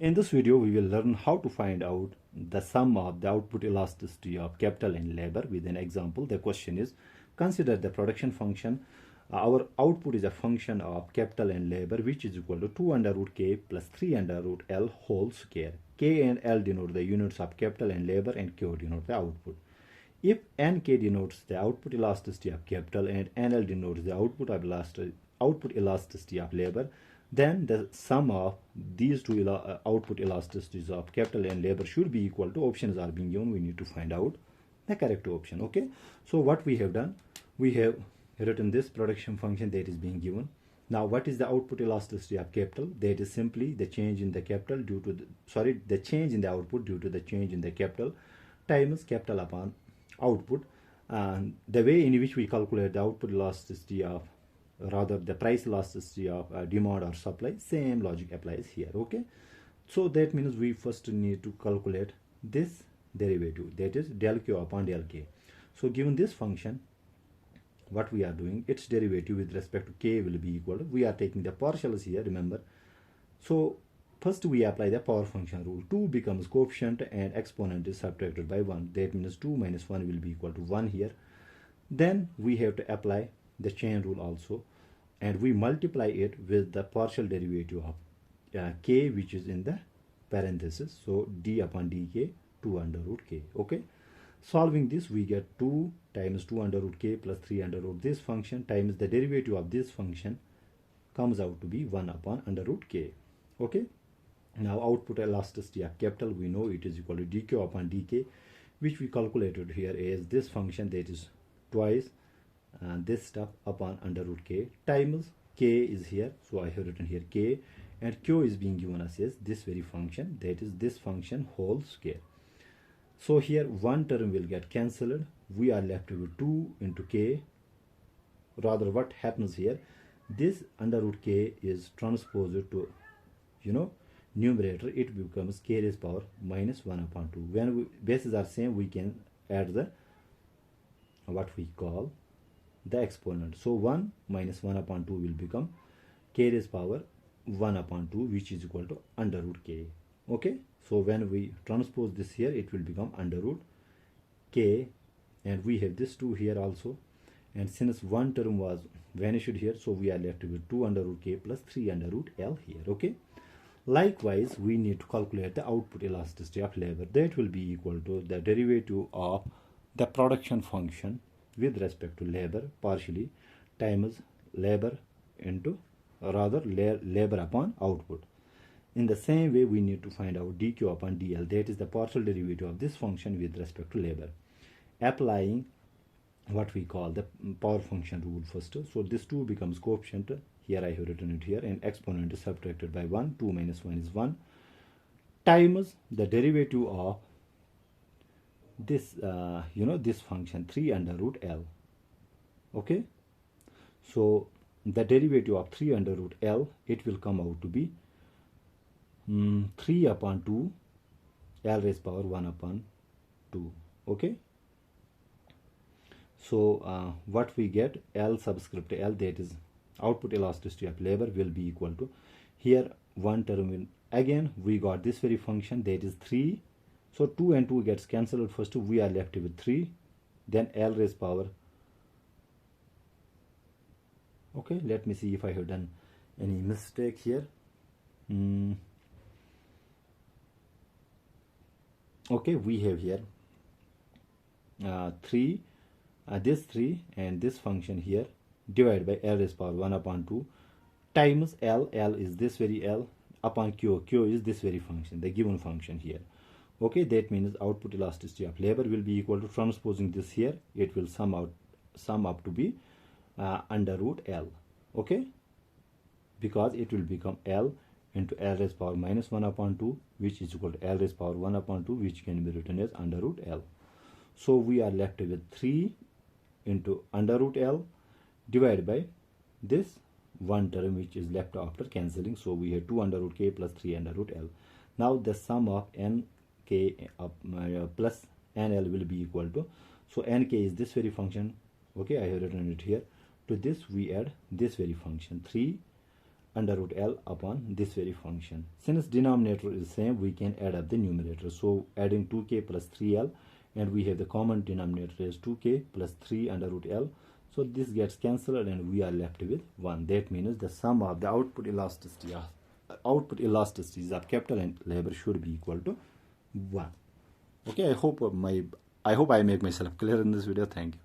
In this video, we will learn how to find out the sum of the output elasticity of capital and labor with an example. The question is, consider the production function. Our output is a function of capital and labor, which is equal to 2 under root k plus 3 under root l whole square. K and L denote the units of capital and labor, and Q denote the output. If Nk denotes the output elasticity of capital and Nl denotes the output elasticity of labor, then the sum of these two output elasticities of capital and labor should be equal to, options are being given, we need to find out the correct option. Okay, so what we have done, we have written this production function that is being given. Now what is the output elasticity of capital? That is simply the change in the capital due to the change in the output due to the change in the capital times capital upon output. And the way in which we calculate the output elasticity of, rather the price elasticity of demand or supply, same logic applies here. Okay, so that means we first need to calculate this derivative, that is del q upon del k. So given this function, what we are doing, its derivative with respect to k will be equal to, we are taking the partials here, remember. So first we apply the power function rule. 2 becomes coefficient and exponent is subtracted by 1. That means 2 minus 1 will be equal to 1 here. Then we have to apply the chain rule also, and we multiply it with the partial derivative of k, which is in the parenthesis. So d upon dk, 2 under root k. Okay, solving this, we get 2 times 2 under root k plus 3 under root this function times the derivative of this function comes out to be 1 upon under root k. Okay, now output elasticity of capital, we know it is equal to dq upon dk, which we calculated here as this function, that is twice this stuff upon under root k times k is here, so I have written here k, and q is being given us as this very function, that is this function whole square. So here one term will get cancelled, we are left with 2 into k. Rather, what happens here, this under root k is transposed to numerator, it becomes k raised power minus 1 upon 2. When bases are same, we can add the what we call the exponent. So 1 minus 1 upon 2 will become k raised power 1 upon 2, which is equal to under root k. Okay, so when we transpose this here, it will become under root k, and we have this 2 here also, and since one term was vanished here, so we are left with 2 under root k plus 3 under root l here. Okay, likewise we need to calculate the output elasticity of labor. That will be equal to the derivative of the production function with respect to labor partially times labor into, rather labor upon output. In the same way, we need to find out dq upon dl, that is the partial derivative of this function with respect to labor, applying what we call the power function rule first. So this 2 becomes coefficient, here I have written it here, and exponent is subtracted by 1. 2 minus 1 is 1 times the derivative of this this function 3 under root l. Okay, so the derivative of 3 under root l, it will come out to be 3 upon 2 l raised power 1 upon 2. Okay, so what we get, l subscript l, that is output elasticity of labor, will be equal to, here one term will, again we got this very function, that is 3. So 2 and 2 gets cancelled first, we are left with 3, then l raised power. Okay, let me see if I have done any mistake here. Okay, we have here 3, this 3 and this function here, divided by l raised power 1 upon 2 times l is this very l upon q is this very function, the given function here. Okay, that means output elasticity of labor will be equal to, transposing this here, it will sum up to be under root l. Okay, because it will become l into l raised power minus 1 upon 2, which is equal to l raised power 1 upon 2, which can be written as under root l. So we are left with 3 into under root l divided by this one term which is left after cancelling. So we have 2 under root k plus 3 under root l. Now the sum of n k plus nl will be equal to, so nk is this very function. Okay, I have written it here. To this we add this very function 3 under root L upon this very function. Since denominator is same, we can add up the numerator. So adding 2k plus 3L, and we have the common denominator is 2k plus 3 under root L. So this gets cancelled and we are left with 1. That means the sum of the output elasticities of capital and labor should be equal to 1. Okay, I hope I make myself clear in this video. Thank you.